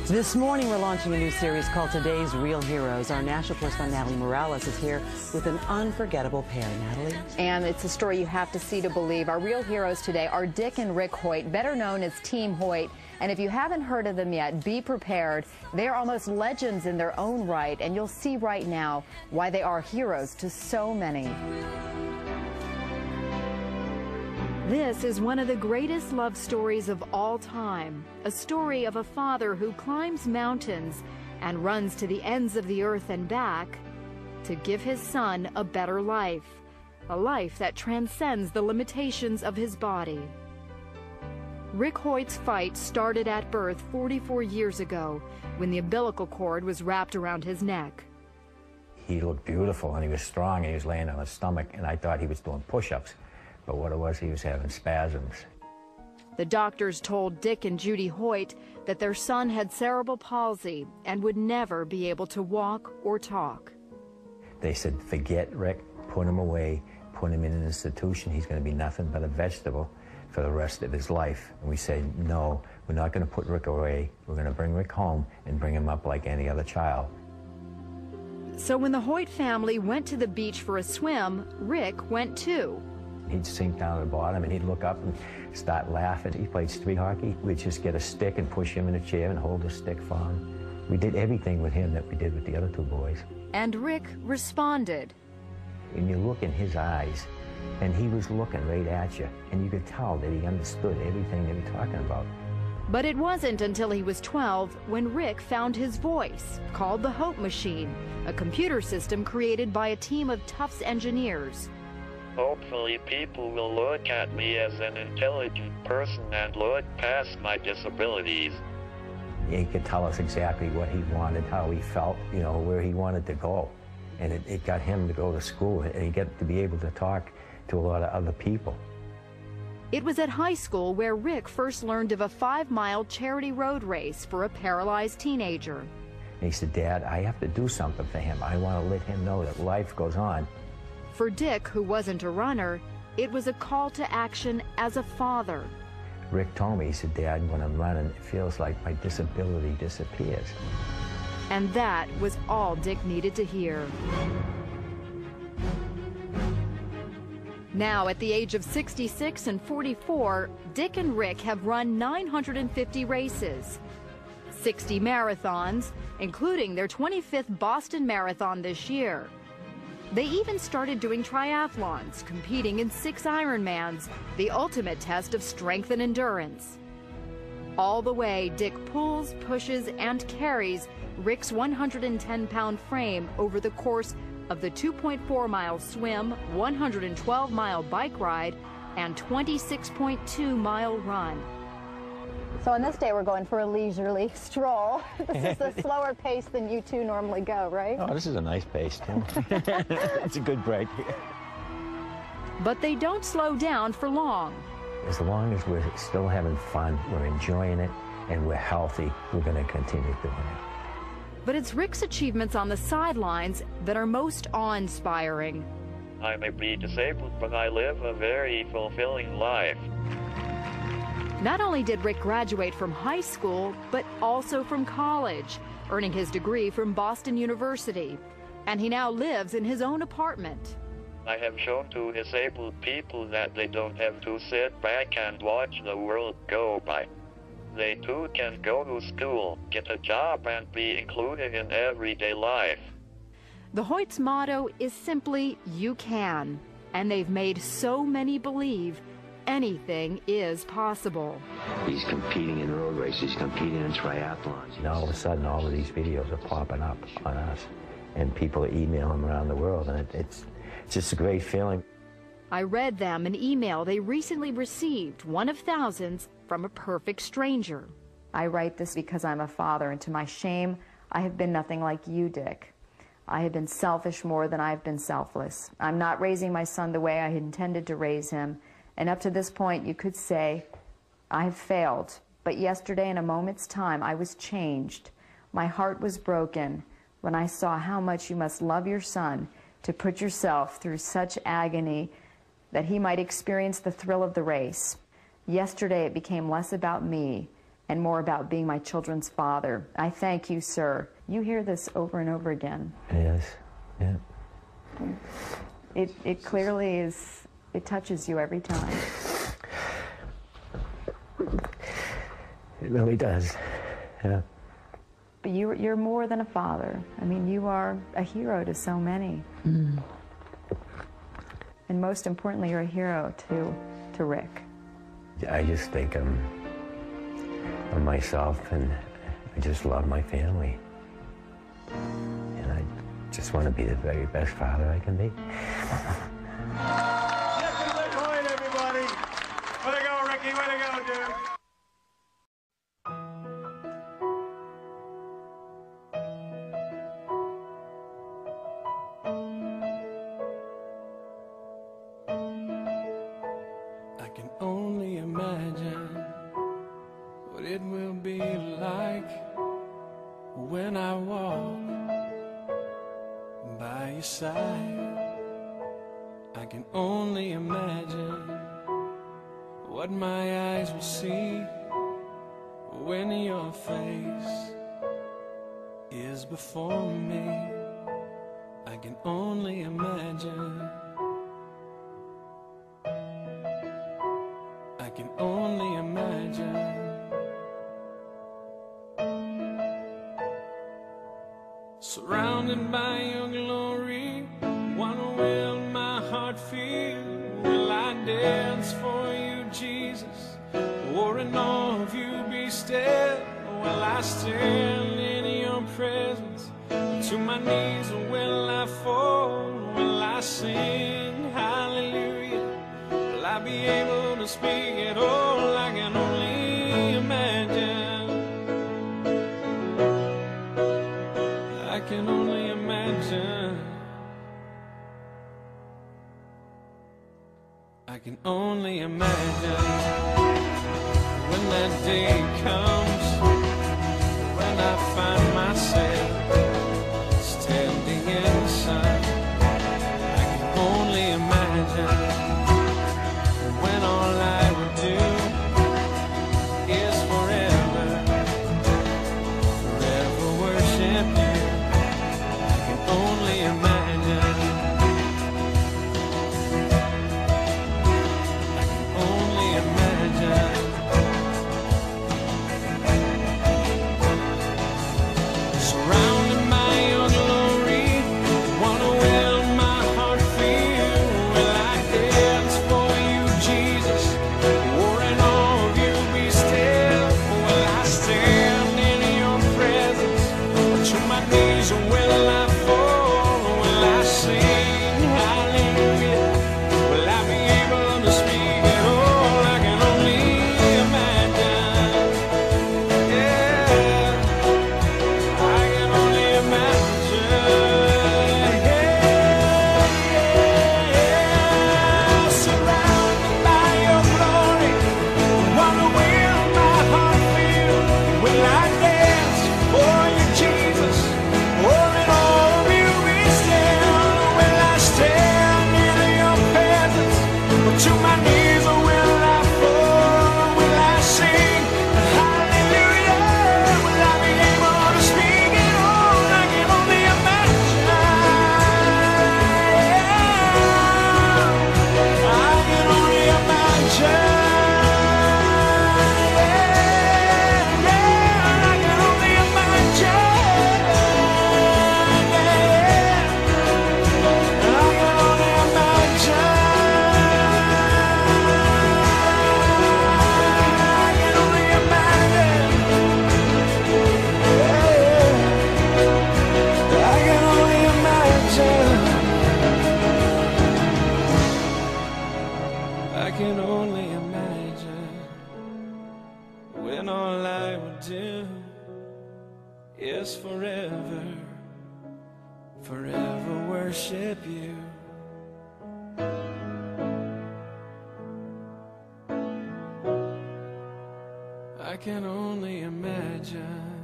This morning, we're launching a new series called Today's Real Heroes. Our national correspondent, Natalie Morales, is here with an unforgettable pair. Natalie? And it's a story you have to see to believe. Our real heroes today are Dick and Rick Hoyt, better known as Team Hoyt. And if you haven't heard of them yet, be prepared. They are almost legends in their own right, and you'll see right now why they are heroes to so many. This is one of the greatest love stories of all time, a story of a father who climbs mountains and runs to the ends of the earth and back to give his son a better life, a life that transcends the limitations of his body. Rick Hoyt's fight started at birth 44 years ago when the umbilical cord was wrapped around his neck. He looked beautiful and he was strong and he was laying on his stomach, and I thought he was doing push-ups. But what it was, he was having spasms. The doctors told Dick and Judy Hoyt that their son had cerebral palsy and would never be able to walk or talk. They said, forget Rick, put him away, put him in an institution. He's going to be nothing but a vegetable for the rest of his life. And we said, no, we're not going to put Rick away. We're going to bring Rick home and bring him up like any other child. So when the Hoyt family went to the beach for a swim, Rick went too. He'd sink down to the bottom and he'd look up and start laughing. He played street hockey. We'd just get a stick and push him in a chair and hold the stick for him. We did everything with him that we did with the other two boys. And Rick responded. And you look in his eyes, and he was looking right at you, and you could tell that he understood everything they were talking about. But it wasn't until he was 12 when Rick found his voice, called the Hope Machine, a computer system created by a team of Tufts engineers. Hopefully people will look at me as an intelligent person and look past my disabilities. He could tell us exactly what he wanted, how he felt, you know, where he wanted to go. And it got him to go to school, and he got to be able to talk to a lot of other people. It was at high school where Rick first learned of a 5-mile charity road race for a paralyzed teenager. And he said, Dad, I have to do something for him. I want to let him know that life goes on. For Dick, who wasn't a runner, it was a call to action as a father. Rick told me, he said, Dad, when I'm running, it feels like my disability disappears. And that was all Dick needed to hear. Now, at the age of 66 and 44, Dick and Rick have run 950 races, 60 marathons, including their 25th Boston Marathon this year. They even started doing triathlons, competing in 6 Ironmans, the ultimate test of strength and endurance. All the way, Dick pulls, pushes, and carries Rick's 110-pound frame over the course of the 2.4-mile swim, 112-mile bike ride, and 26.2-mile run. So on this day, we're going for a leisurely stroll. This is a slower pace than you two normally go, right? Oh, this is a nice pace, too. It's a good break. But they don't slow down for long. As long as we're still having fun, we're enjoying it, and we're healthy, we're going to continue doing it. But it's Rick's achievements on the sidelines that are most awe-inspiring. I may be disabled, but I live a very fulfilling life. Not only did Rick graduate from high school, but also from college, earning his degree from Boston University. And he now lives in his own apartment. I have shown to disabled people that they don't have to sit back and watch the world go by. They too can go to school, get a job, and be included in everyday life. The Hoyt's motto is simply, you can. And they've made so many believe anything is possible. He's competing in road races, competing in triathlons. And all of a sudden, all of these videos are popping up on us, and people are emailing around the world, and it's just a great feeling. I read them an email they recently received, one of thousands, from a perfect stranger. I write this because I'm a father, and to my shame, I have been nothing like you, Dick. I have been selfish more than I have been selfless. I'm not raising my son the way I had intended to raise him, and up to this point, you could say, I have failed. But yesterday, in a moment's time, I was changed. My heart was broken when I saw how much you must love your son to put yourself through such agony that he might experience the thrill of the race. Yesterday, it became less about me and more about being my children's father. I thank you, sir. You hear this over and over again. Yes, yeah. It clearly is, it touches you every time. It really does, yeah. But you're more than a father. I mean, you are a hero to so many. Mm. And most importantly, you're a hero to Rick. I just think of myself, and I just love my family. And I just want to be the very best father I can be. Hoyt, everybody! Way to go, Ricky! Way to go, dude! I can only imagine what it will be like when I walk by your side. I can only imagine what my eyes will see when your face is before me. I can only imagine. I can only imagine. Surrounded by your glory, what will my heart feel? Will I dance for you, Jesus? Or in awe of you be still? Will I stand in your presence? To my knees will I fall? Will I sing hallelujah? Will I be able to speak at all? I can only imagine. I can only imagine. I can only imagine when that day comes, when I find myself standing in the sun. I can only imagine when all I would do is forever, forever worship you. I can only imagine. I can only imagine. Surrounded by your glory, what will my heart feel? Will I dance for you, Jesus? Or in awe of you be still? Will I stand in your presence? Or to my knees will I fall? Will I sing hallelujah? Will I be able to speak at all? I can only imagine. Yeah, I can only imagine. Yeah, surrounded by your glory, what will my heart feel? Will I dance for you, Jesus? Or in all of you be still? Will I stand in your presence? Or to my knees will I fall? Will I sing hallelujah? Will I be able to speak at all? I can only imagine. I can only imagine. I can only imagine. I can only imagine. I can only imagine. I can only imagine. I can only imagine when all I would do is forever, forever worship you. I can only imagine.